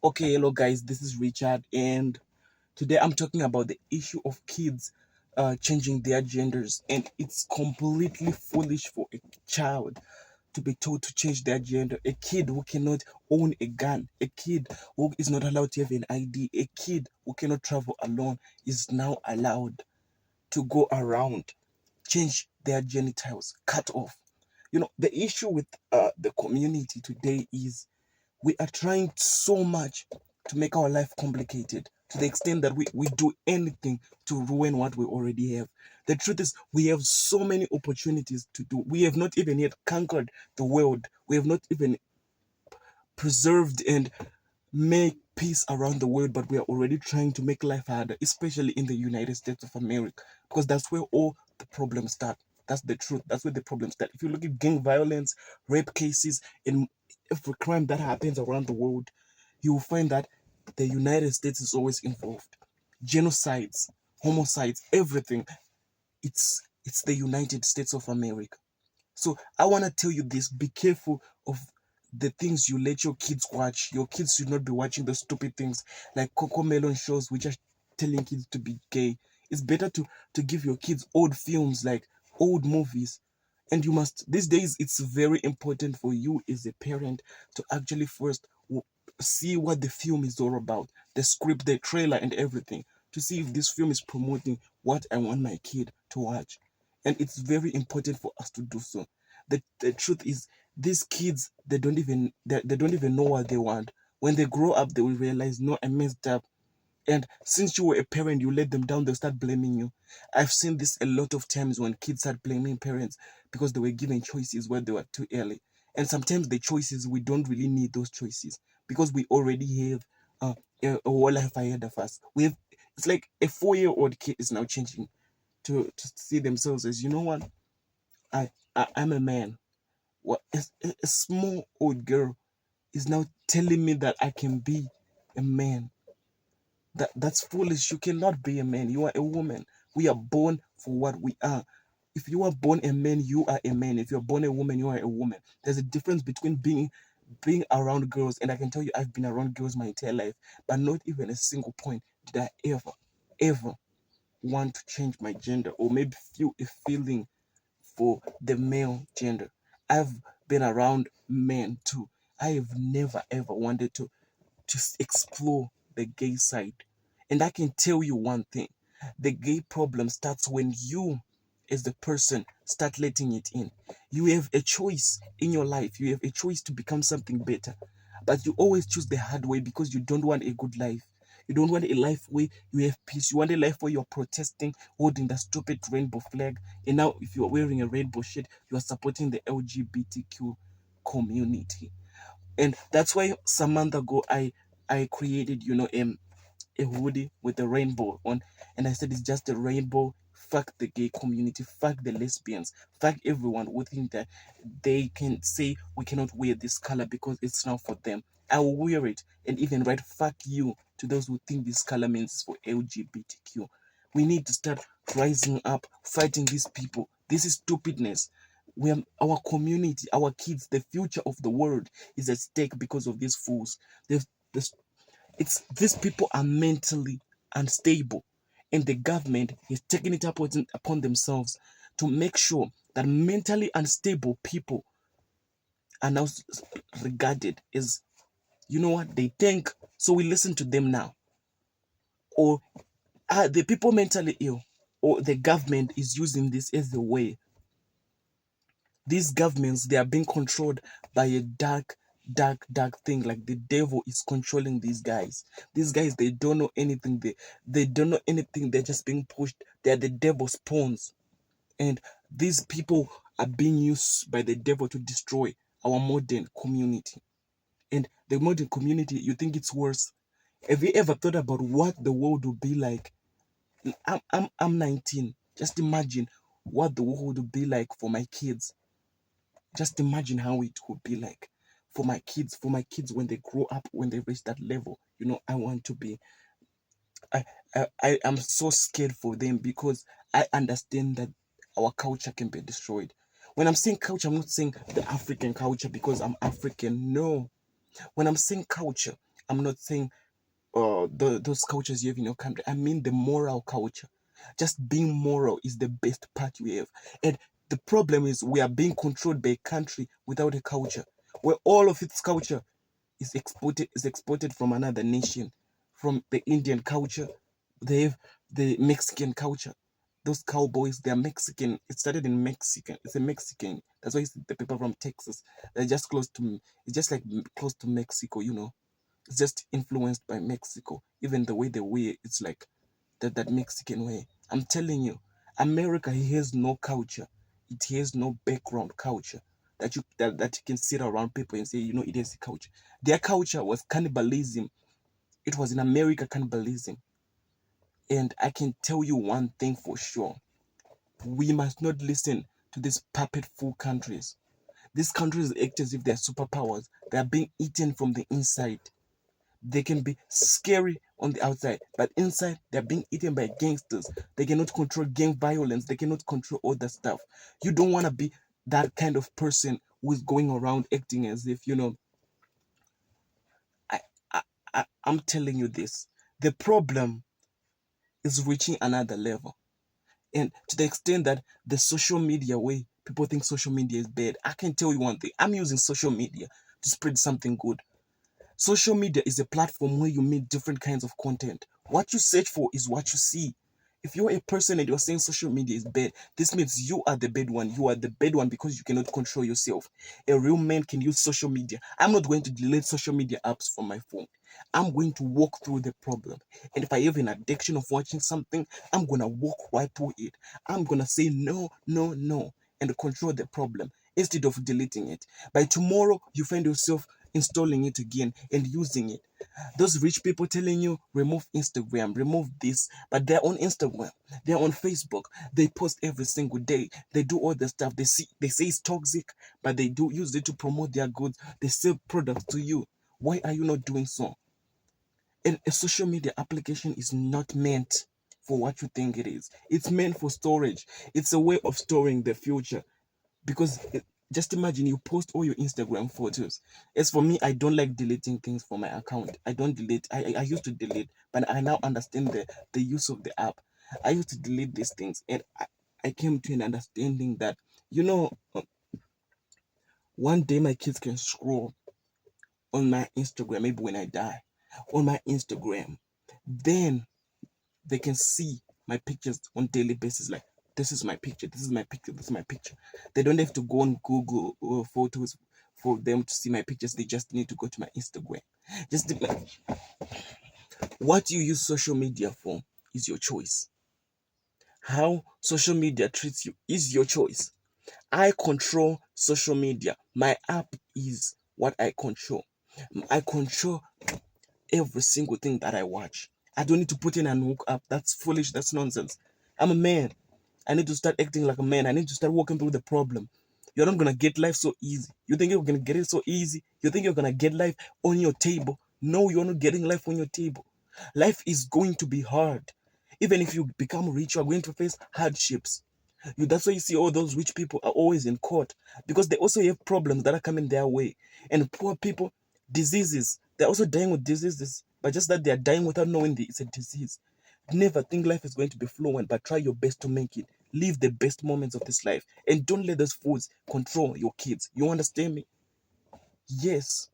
Okay, hello guys, this is Richard, and today I'm talking about the issue of kids changing their genders, and it's completely foolish for a child to be told to change their gender. A kid who cannot own a gun, a kid who is not allowed to have an ID, a kid who cannot travel alone is now allowed to go around, change their genitals, cut off. The issue with the community today is we are trying so much to make our life complicated to the extent that we do anything to ruin what we already have. The truth is, we have so many opportunities to do. We have not even yet conquered the world. We have not even preserved and make peace around the world, but we are already trying to make life harder, especially in the United States of America, because that's where all the problems start. That's the truth. That's where the problems start. If you look at gang violence, rape cases, and every crime that happens around the world, you will find that the United States is always involved. Genocides, homicides, everything. It's the United States of America. So I want to tell you this: be careful of the things you let your kids watch. Your kids should not be watching the stupid things like Coco Melon shows, which are telling kids to be gay. It's better to give your kids old films, like old movies. And you must, these days, it's very important for you as a parent to actually first see what the film is all about, the script, the trailer, and everything, to see if this film is promoting what I want my kid to watch. And it's very important for us to do so. The truth is, these kids, they don't even know what they want. When they grow up, they will realize, no, I messed up. And since you were a parent, you let them down, they'll start blaming you. I've seen this a lot of times when kids start blaming parents because they were given choices where they were too early. And sometimes the choices, we don't really need those choices because we already have a whole life ahead of us. It's like a 4-year-old kid is now changing to see themselves as, you know what, I'm a man. What a small old girl is now telling me that I can be a man. That's foolish. You cannot be a man. You are a woman. We are born for what we are. If you are born a man, you are a man. If you're born a woman, you are a woman. There's a difference between being around girls, and I can tell you I've been around girls my entire life, but not even a single point did I ever want to change my gender or maybe feel a feeling for the male gender. I've been around men too. I have never ever wanted to explore the gay side. And I can tell you one thing: the gay problem starts when you, as the person, start letting it in. You have a choice in your life, you have a choice to become something better, but you always choose the hard way because you don't want a good life. You don't want a life where you have peace. You want a life where you're protesting, holding the stupid rainbow flag. And now, if you're wearing a rainbow shirt, you are supporting the LGBTQ community. And that's why some month ago I created, a hoodie with a rainbow on, and I said it's just a rainbow. Fuck the gay community, fuck the lesbians, fuck everyone who think that they can say we cannot wear this color because it's not for them. I will wear it and even write fuck you to those who think this color means for LGBTQ. We need to start rising up, fighting these people. This is stupidness. Our community, our kids, the future of the world is at stake because of these fools. The it's These people are mentally unstable, and the government is taking it upon themselves to make sure that mentally unstable people are now regarded as, you know what, they think, so we listen to them now. Or are the people mentally ill, or the government is using this as a way? These governments, they are being controlled by a dark thing, like the devil is controlling these guys. These guys, they don't know anything. They don't know anything. They're just being pushed. They're the devil's pawns. And these people are being used by the devil to destroy our modern community. And the modern community, you think it's worse? Have you ever thought about what the world would be like? I'm 19. Just imagine what the world would be like for my kids. Just imagine how it would be like for my kids when they grow up, when they reach that level. I want to be. I am so scared for them because I understand that our culture can be destroyed. When I'm saying culture, I'm not saying the African culture because I'm African. No. When I'm saying culture, I'm not saying those cultures you have in your country. I mean the moral culture. Just being moral is the best part you have. And the problem is we are being controlled by a country without a culture, where all of its culture is exported from another nation, from the Indian culture. They have the Mexican culture. Those cowboys, they're Mexican. It started in Mexican. It's a Mexican. That's why the people from Texas, they're just close to. It's just like close to Mexico. It's just influenced by Mexico. Even the way they wear, it's like that Mexican way. I'm telling you, America has no culture. It has no background culture that you can sit around people and say, it has a culture. Their culture was cannibalism. It was in America cannibalism. And I can tell you one thing for sure. We must not listen to these puppetful countries. These countries act as if they're superpowers. They are being eaten from the inside. They can be scary on the outside, but inside they're being eaten by gangsters. They cannot control gang violence. They cannot control all that stuff. You don't want to be that kind of person who's going around acting as if, I, I'm telling you this. The problem is reaching another level. And to the extent that the social media way, people think social media is bad. I can tell you one thing. I'm using social media to spread something good. Social media is a platform where you meet different kinds of content. What you search for is what you see. If you're a person and you're saying social media is bad, this means you are the bad one. You are the bad one because you cannot control yourself. A real man can use social media. I'm not going to delete social media apps from my phone. I'm going to walk through the problem. And if I have an addiction of watching something, I'm going to walk right through it. I'm going to say no, no, no, and control the problem instead of deleting it. By tomorrow, you find yourself installing it again and using it. Those rich people telling you remove Instagram, remove this, but they're on Instagram, they're on Facebook, they post every single day, they do all the stuff. They say it's toxic, but they do use it to promote their goods. They sell products to you. Why are you not doing so? And a social media application is not meant for what you think it is. It's meant for storage. It's a way of storing the future. Because just imagine you post all your Instagram photos. As for me, I don't like deleting things from my account. I don't delete. I used to delete, but I now understand the use of the app. I used to delete these things, and I came to an understanding that, one day my kids can scroll on my Instagram, maybe when I die, on my Instagram. Then they can see my pictures on daily basis. Like, this is my picture, this is my picture, this is my picture. They don't have to go on Google photos for them to see my pictures. They just need to go to my Instagram. Just what you use social media for is your choice. How social media treats you is your choice. I control social media. My app is what I control. I control every single thing that I watch. I don't need to put in and hook up. That's foolish. That's nonsense. I'm a man. I need to start acting like a man. I need to start working through the problem. You're not gonna get life so easy. You think you're gonna get it so easy? You think you're gonna get life on your table? No, you're not getting life on your table. Life is going to be hard. Even if you become rich, you're going to face hardships. That's why you see all those rich people are always in court, because they also have problems that are coming their way. And poor people, diseases, they're also dying with diseases, but just that they're dying without knowing it's a disease. Never think life is going to be fluent, but try your best to make it. Live the best moments of this life, and don't let those fools control your kids. You understand me? Yes.